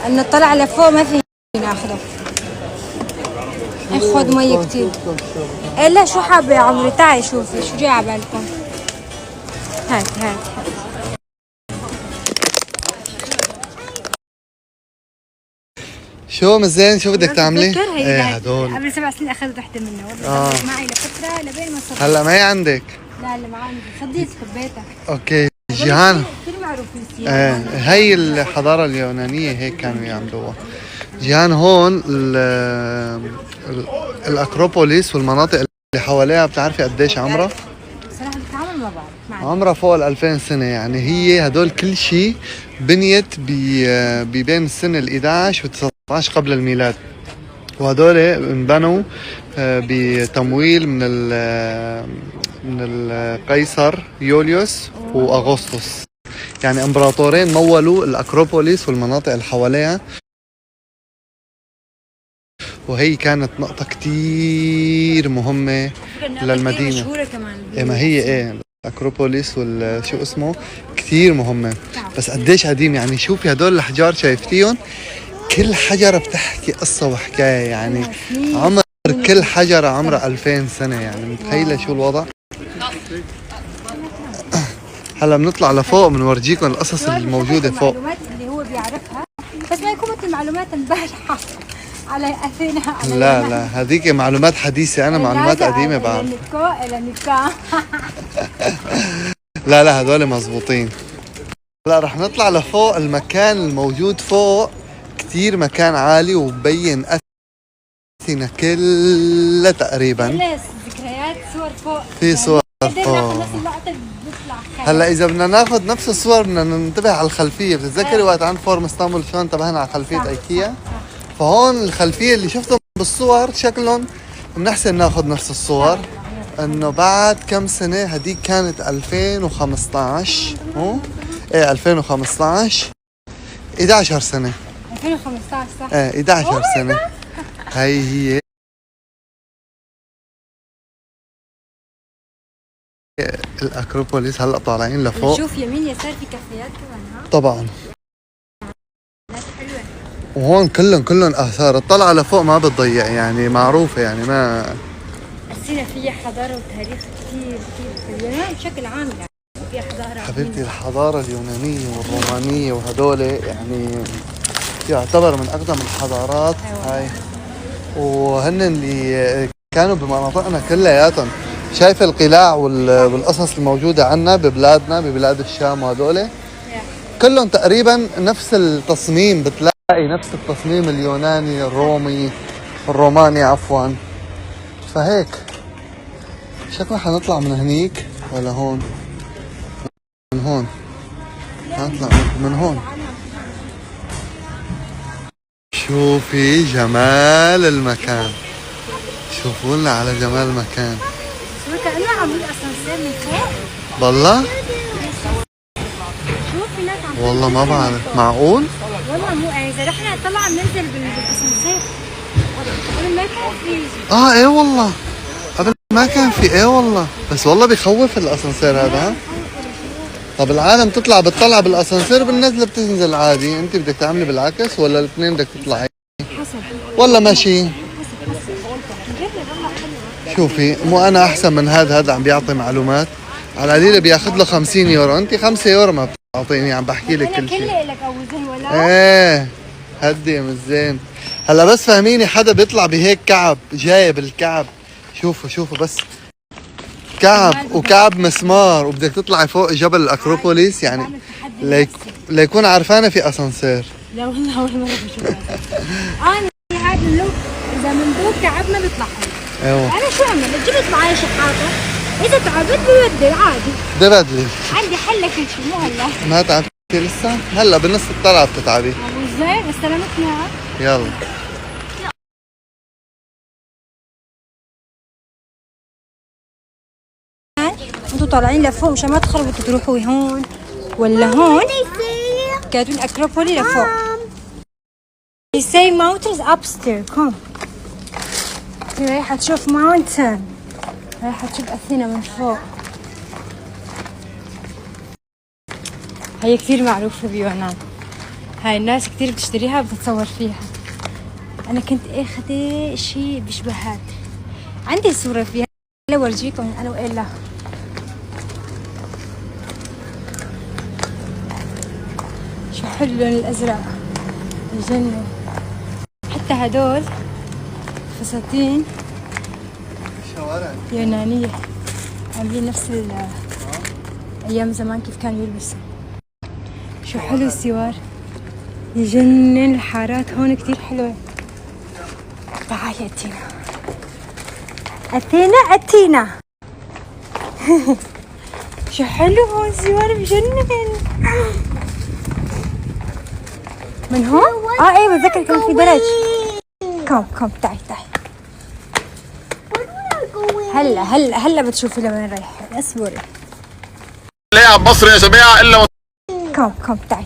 ان نطلع لفوق ما في ناخذه. ناخذ مي كتير. الا شو حابه يا عمري؟ تعي شوفي شو جاي على بالكم. هات هات هات. شو مزين شو بدك تعملي؟ ايه هدول قبل 7 سنين اخذت وحده منه والله معي لفتره لبين ما صرت. هلا ما هي عندك؟ لا اللي معي صديق خبيتها. اوكي جيهان كثير معروفين هي الحضاره اليونانيه هيك كانوا يعملوها. جيهان هون الاكروبوليس والمناطق اللي حواليها بتعرفي قديش عمرها؟ صراحه بتعامل ما بعرف. عمرها فوق ال 2000 سنه، يعني هي هدول كل شيء بنيت بين السنه ال 11 و 19 قبل الميلاد، وهدول انبنوا بتمويل من القيصر يوليوس واغسطس، يعني امبراطورين مولوا الاكروبوليس والمناطق اللي حواليها، وهي كانت نقطة كتير مهمة للمدينة. مشهورة كمان. ما هي الاكروبوليس شو اسمه كتير مهمة. بس قديش قديم، يعني شوفي هدول الأحجار شايفتيهم، كل حجرة بتحكي قصة وحكاية، يعني عمر كل حجرة عمرها 2000 سنة، يعني متخيلة شو الوضع؟ هلا بنطلع لفوق بنورجيكم القصص الموجودة فوق. المعلومات اللي هو بيعرفها بس ما يكون مثل معلومات امبارح على أثينا. لا هذيك معلومات حديثة، أنا معلومات قديمة بعد. لا هذول مزبوطين. هلا رح نطلع لفوق. المكان الموجود فوق كتير مكان عالي وبين أثينا كلها تقريبا. ذكريات صور فوق. في صور فوق. هلا إذا بدنا ناخذ نفس الصور بدنا ننتبه على الخلفية. بتتذكري وقت عند فورم اسطنبول شلون انتبهنا على خلفية ايكيا؟ فهون الخلفية اللي شفتهم بالصور شكلهم بنحسن ناخذ نفس الصور. انه بعد كم سنة، هديك كانت 2015 2015 11 سنة 2015 صح؟ 11 سنة. هي الأكروبوليس. هلا طالعين لفوق. شوف يمين يسار في كافيات كمان. طبعا. وهون كلهم آثار. الطلعة لفوق ما بتضيع، يعني معروفة، يعني ما أثينا فيها حضارة وتاريخ كثير في اليونان بشكل عام، يعني فيها حضارة حبيبتي. الحضارة اليونانية والرومانية وهدول يعني يعتبر من أقدم الحضارات. هاي وهن اللي كانوا بمناطقنا كلياتهم. شايف القلاع والقصص الموجودة عنا ببلادنا، ببلاد الشام، وهدول كلهم تقريبا نفس التصميم. بتلاقي نفس التصميم اليوناني الروماني عفوا. فهيك شكلنا حنطلع من هنيك ولا هون؟ من هون. حنطلع من هون. شوفي جمال المكان، شوفوا لنا على جمال المكان. كأنه عاملين اسانسير من فوق. والله شوفي ناس عم والله ما بعرف. معقول؟ والله مو اذا رحنا طلع بننزل بالاسانسير. قبل ما كان في. ايه والله قبل ما كان في. ايه والله بس والله بخوف الاسانسير هذا. طب العالم بتطلع بالاسانسير، بالنزله بتنزل عادي. انت بدك تعملي بالعكس ولا الاثنين بدك تطلعي؟ والله ماشي. شوفي مو انا احسن من هذا عم بيعطي معلومات على قليله بياخذ له 50 يورو، انت 5 يورو ما بتعطيني. عم بحكي لك كل شيء. لك او زين ولا هدي يا مزين. هلا بس فهميني، حدا بيطلع بهيك كعب جايب الكعب. شوفوا بس كعب وكعب مسمار، وبدك تطلعي فوق جبل الأكروبوليس، يعني ليكون عرفانة في أسانسير. لا والله أول مرة بشوفها. أنا هذا اللوك إذا من دون كعب ما بيطلع حلو. أيوه. أنا شو أعمل؟ جبت معي شحاطة، إذا تعبت ببدل عادي. بدلي. عندي حل كل شيء مو هلا. ما تعبتي لسه؟ هلا بنص الطلعة بتتعبي. زين استلمتنا. يلا. انتوا طالعين لفوق مشان ما تخربطوا تروحوا هون ولا هون. كاتبين اكروبولي لفوق. They say mountains upstairs. come. رايحة تشوف mountain. رايحة تشوف أثينا من فوق. هي كثير معروفة بيونان. هاي الناس كتير بتشتريها بتتصور فيها. انا كنت اخذ شيء بيشبه هاد، عندي صورة فيها لورجيكم انا وإلا. شو حلو اللون الازرق يجنن. حتى هدول فساتين الشوارع يونانية عاملين نفس ايام زمان كيف كانوا يلبسوا. شو حلو السوار يجنن. الحارات هون كتير حلوة. تعالي أتينا أتينا أتينا. شو حلو هون السوار بجنن. من هون؟ ايه بتذكر كان في درج. كم تعي تعي. هلا بتشوفي لوين رايحين. اصبري. لاعب مصري يا جماعه الا كم تعي تعي.